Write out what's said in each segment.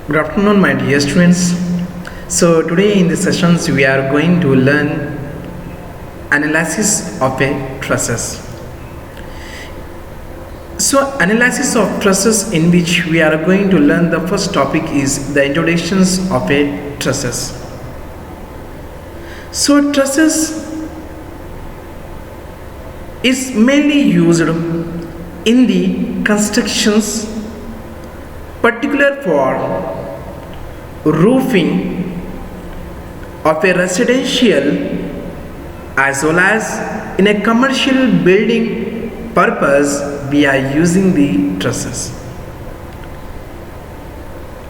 Good afternoon, my dear students. So today in the sessions we are going to learn analysis of a trusses. So analysis of trusses, in which we are going to learn the first topic is the introductions of a trusses. So trusses is mainly used in the constructions particular for roofing of a residential as well as in a commercial building purpose. We are using the trusses,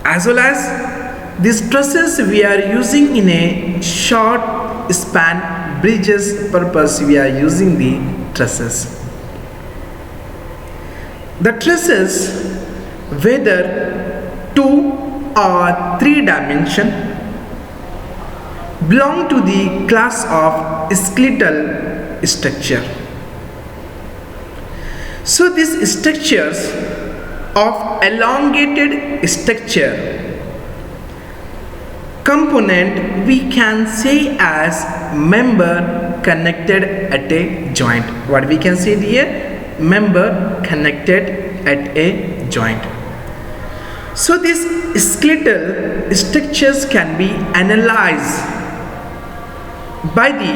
as well as these trusses we are using in a short span bridges purpose. We are using the trusses. The trusses, whether 2 or 3 dimension, belong to the class of skeletal structure. So these structures of elongated structure component we can say as member connected at a joint. What we can say here? Member connected at a joint. So these skeletal structures can be analyzed by the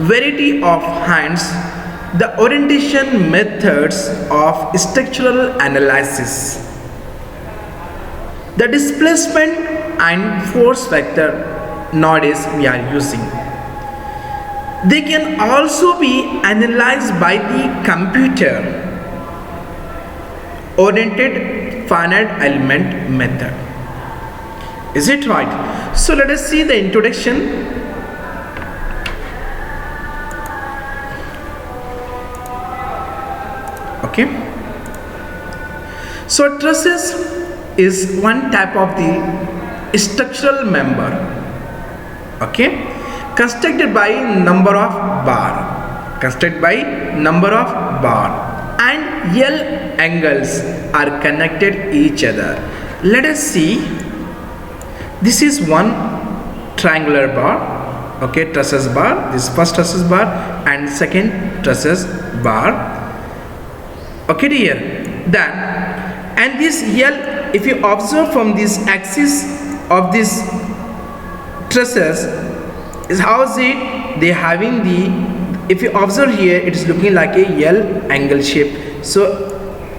variety of hands, the orientation methods of structural analysis, the displacement and force vector nowadays we are using. They can also be analyzed by the computer oriented finite element method. Is it right? So let us see the introduction. Okay. So trusses is one type of the structural member. Okay. Constructed by number of bar. Constructed by number of bar. And L angles are connected each other. Let us see. This is one triangular bar. Okay, trusses bar. This first trusses bar and second trusses bar. Okay, dear. Then, and this L, if you observe from this axis of this trusses, is how is it? They having the, if you observe here, it is looking like a L angle shape. So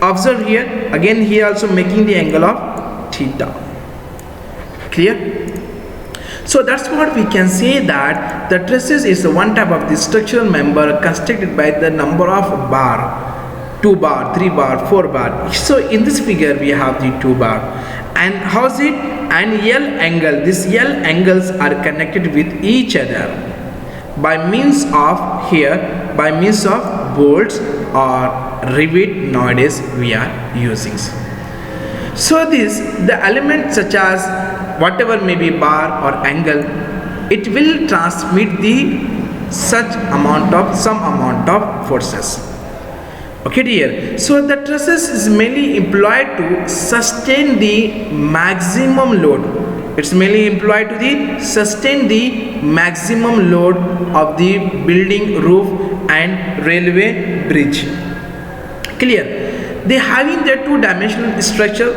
observe here, again here also making the angle of theta. Clear? So that's what we can say, that the trusses is one type of the structural member constructed by the number of bar. 2 bar, 3 bar, 4 bar. So in this figure we have the 2 bar. And how is it? And L angle, these L angles are connected with each other by means of here, by means of bolts or rivet nowadays we are using. So this, the elements such as whatever may be bar or angle, it will transmit the such amount of, some amount of forces. Okay, dear. So the trusses is mainly employed to sustain the maximum load. It's mainly employed to the sustain the maximum load of the building, roof and railway bridge. Clear? They having their 2-dimensional structure.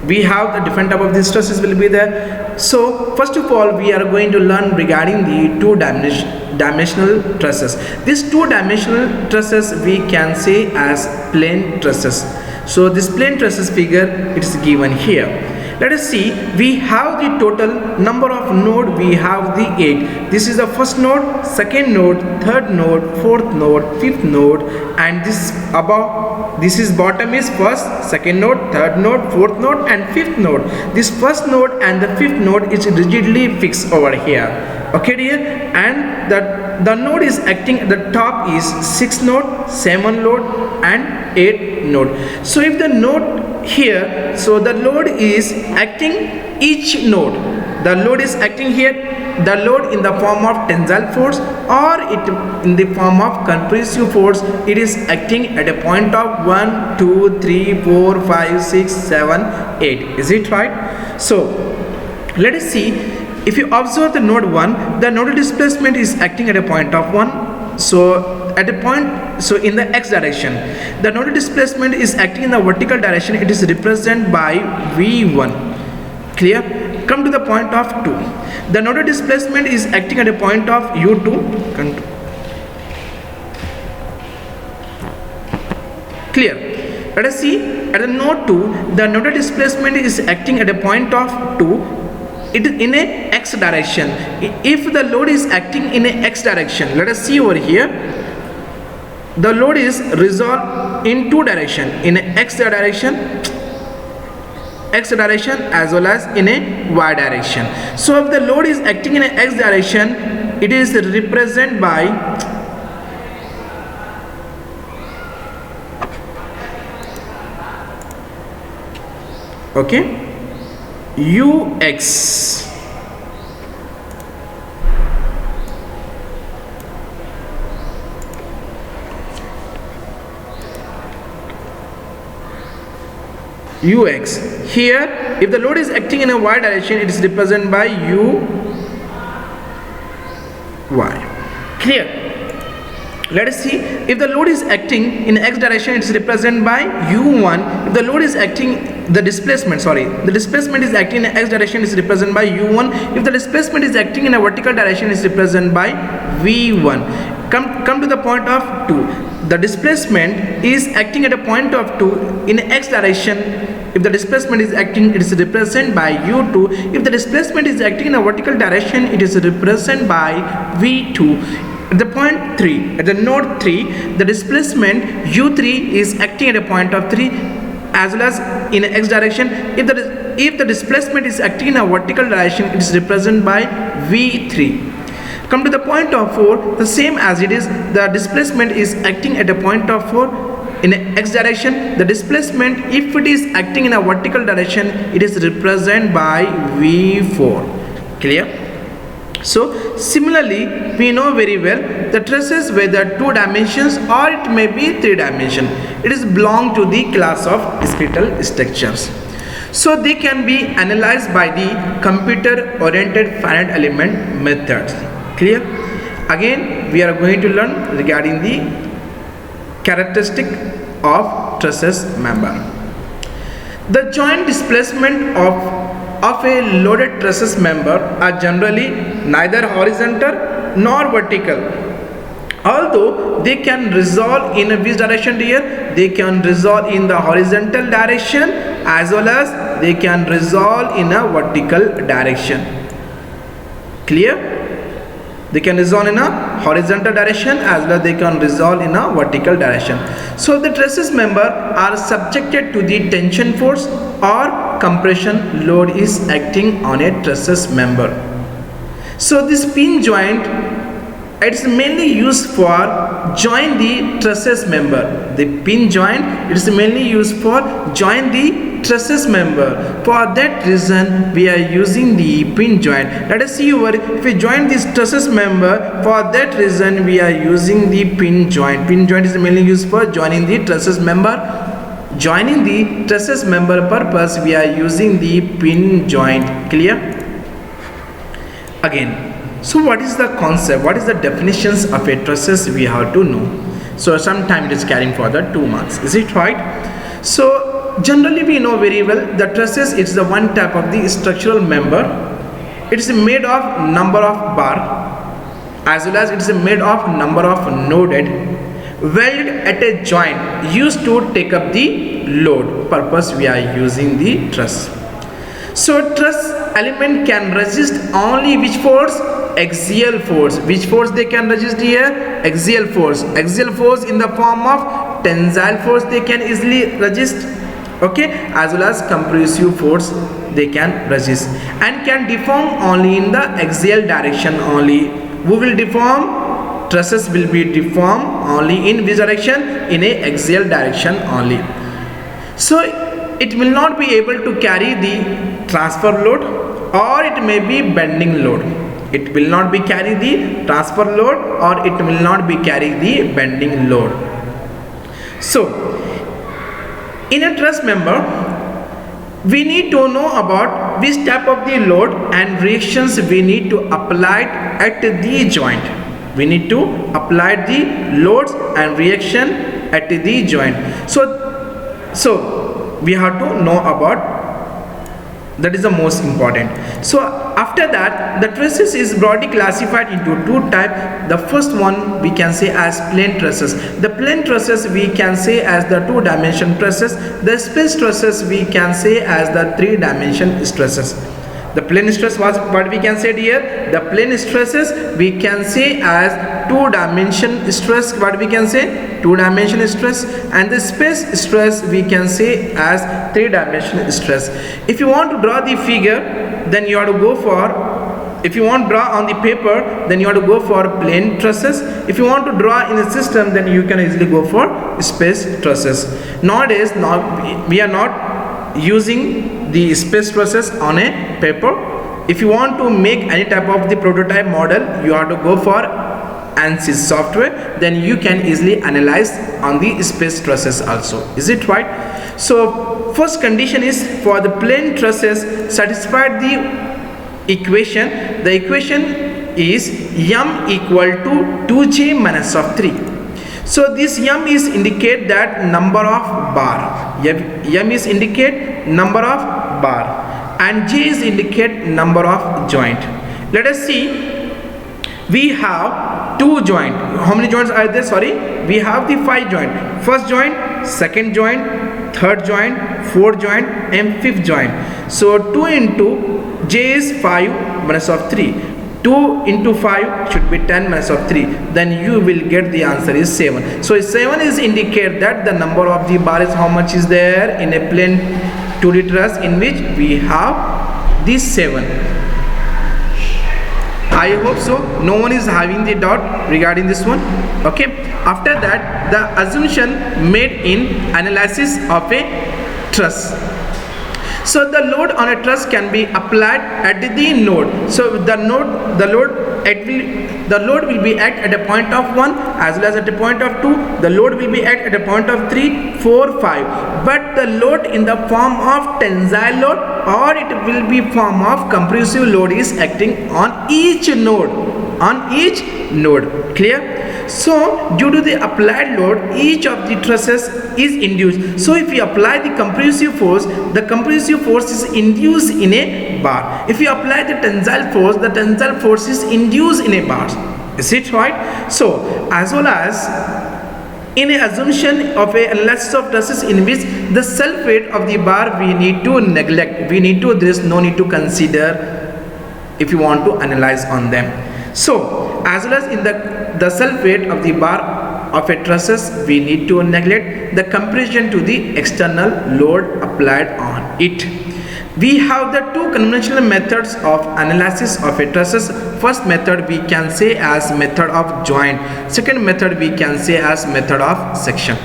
We have the different type of these trusses will be there. So first of all we are going to learn regarding the 2-dimensional trusses. These 2-dimensional trusses we can say as plane trusses. So this plane trusses figure, it is given here. Let us see, we have the total number of node, we have the 8. This is the first node, second node, third node, fourth node, fifth node, and this above, this is bottom is first, second node, third node, fourth node and fifth node. This first node and the fifth node is rigidly fixed over here. Okay, dear? And the node is acting at the top is 6 node, 7 node and 8 node. So if the node here, so the load is acting each node, the load is acting here, the load in the form of tensile force or it in the form of compressive force, it is acting at a point of 1 2 3 4 5 6 7 8. Is it right? So let us see. If you observe the node 1, the nodal displacement is acting at a point of 1. So at a point, so in the x direction, the nodal displacement is acting in the vertical direction. It is represented by V1. Clear? Come to the point of 2. The nodal displacement is acting at a point of U2. Clear? Let us see. At the node 2, the nodal displacement is acting at a point of 2. It is in a x direction. If the load is acting in a x direction, let us see over here. The load is resolved in two direction, in a x direction as well as in a y direction. So if the load is acting in a x direction, it is represented by ux. Ux. Here, if the load is acting in a y direction, it is represented by uy. Clear? Let us see. If the load is acting in x direction, it is represented by u1. If the load is acting, the displacement is acting in x direction, is represented by u1. If the displacement is acting in a vertical direction, is represented by v1. Come to the point of 2. The displacement is acting at a point of 2 in x direction. If the displacement is acting, it is represented by u2. If the displacement is acting in a vertical direction, it is represented by v2. At the point 3, at the node 3, the displacement u3 is acting at a point of 3 as well as in x direction. If the displacement is acting in a vertical direction, it is represented by v3. Come to the point of 4, the same as it is, the displacement is acting at a point of 4 in x direction. The displacement, if it is acting in a vertical direction, it is represented by v4. Clear? So similarly, we know very well the trusses, whether 2 dimensions or it may be 3 dimension, it is belong to the class of skeletal structures. So they can be analyzed by the computer oriented finite element methods. Clear? Again, we are going to learn regarding the characteristic of trusses member. The joint displacement of a loaded trusses member are generally neither horizontal nor vertical. Although they can resolve in which direction here? They can resolve in the horizontal direction as well as they can resolve in a vertical direction. Clear? They can resolve in a horizontal direction as well as they can resolve in a vertical direction. So the trusses member are subjected to the tension force or compression load is acting on a trusses member. So this pin joint, it's mainly used for join the trusses member. The pin joint, it is mainly used for join the trusses member. For that reason, we are using the pin joint. Let us see over, if we join this trusses member, for that reason we are using the pin joint. Pin joint is mainly used for joining the trusses member. Joining the trusses member purpose, we are using the pin joint. Clear? Again, so what is the concept? What is the definitions of a trusses? We have to know. So sometime it is carrying for the 2 marks. Is it right? So generally we know very well the trusses, it's the one type of the structural member. It is made of number of bar as well as it is made of number of noded welded at a joint used to take up the load. Purpose we are using the truss. So truss element can resist only which force? Axial force. Which force they can resist here? Axial force. Axial force in the form of tensile force they can easily resist, okay, as well as compressive force they can resist, and can deform only in the axial direction only. Who will deform? Trusses will be deformed only in which direction? In a axial direction only. So it will not be able to carry the transfer load, or it may be bending load. It will not be carry the transfer load, or it will not be carry the bending load. So in a truss member, we need to know about which type of the load and reactions we need to apply at the joint. We need to apply the loads and reaction at the joint. So we have to know about that is the most important. So after that, the trusses is broadly classified into two types. The first one we can say as plain trusses. The plain trusses we can say as the two-dimension trusses. The space trusses we can say as the three-dimension trusses. The plane stress was what we can say here. The plane stresses we can say as two-dimension stress. What we can say? Two-dimension stress. And the space stress we can say as three-dimensional stress. If you want to draw the figure, then you have to go for, if you want to draw on the paper, then you have to go for plane trusses. If you want to draw in a system, then you can easily go for space trusses. Nowadays, we are not using the space trusses on a paper. If you want to make any type of the prototype model, you have to go for ANSYS software. Then you can easily analyze on the space trusses also. Is it right? So first condition is for the plane trusses satisfied the equation. The equation is m equal to 2j minus of 3. So this m is indicate that number of bar. M is indicate number of bar, and j is indicate number of joint. Let us see. We have two joint. How many joints are there? Sorry, we have the 5 joint. First joint, second joint, third joint, fourth joint, and fifth joint. So 2 into j is 5 minus of 3. 2 into 5 should be 10 minus of 3. Then you will get the answer is 7. So 7 is indicate that the number of the bar is how much is there in a plane 2D truss in which we have this 7. I hope so. No one is having the doubt regarding this one. Okay. After that, the assumption made in analysis of a truss. So the load on a truss can be applied at the node. So the load will be at a point of 1 as well as at a point of 2. The load will be at a point of 3, 4, 5. But the load in the form of tensile load or it will be form of compressive load is acting on each node. Clear? So due to the applied load, each of the trusses is induced. So if we apply the compressive force is induced in a bar. If we apply the tensile force is induced in a bar. Is it right? So as well as in an assumption of a analysis of trusses in which the self weight of the bar we need to neglect. There is no need to consider if you want to analyze on them. So as well as in the self weight of the bar of a trusses, we need to neglect the compression to the external load applied on it. We have the two conventional methods of analysis of a trusses. First method we can say as method of joint. Second method we can say as method of section.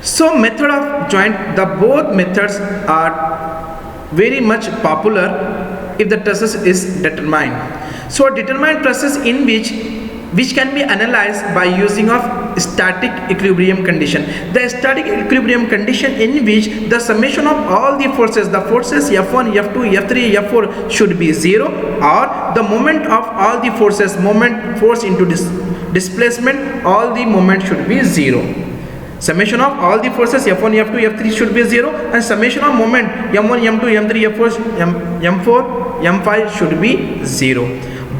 So method of joint, the both methods are very much popular if the trusses is determined. So determined trusses in which can be analyzed by using of static equilibrium condition. The static equilibrium condition in which the summation of all the forces F1, F2, F3, F4 should be 0, or the moment of all the forces, force into displacement, all the moment should be 0. Summation of all the forces F1, F2, F3 should be 0, and summation of moment M1, M2, M3, F4, M4, M5 should be 0.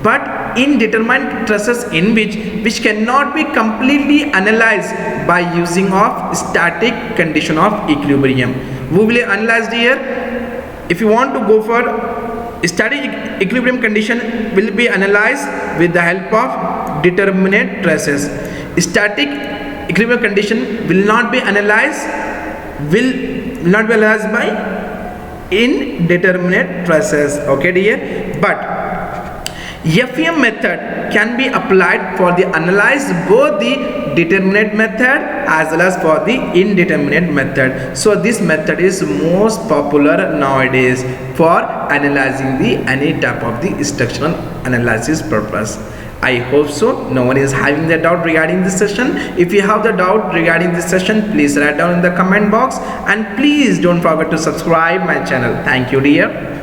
But in determined trusses in which cannot be completely analyzed by using of static condition of equilibrium. We will analyze here. If you want to go for static equilibrium condition will be analyzed with the help of determinate trusses. Static equilibrium condition will not be analyzed by indeterminate trusses. Okay dear. But FEM method can be applied for the analyze both the determinate method as well as for the indeterminate method. So this method is most popular nowadays for analyzing the any type of the structural analysis purpose. I hope so no one is having the doubt regarding this session. If you have the doubt regarding this session, please write down in the comment box, and please don't forget to subscribe my channel. Thank you dear.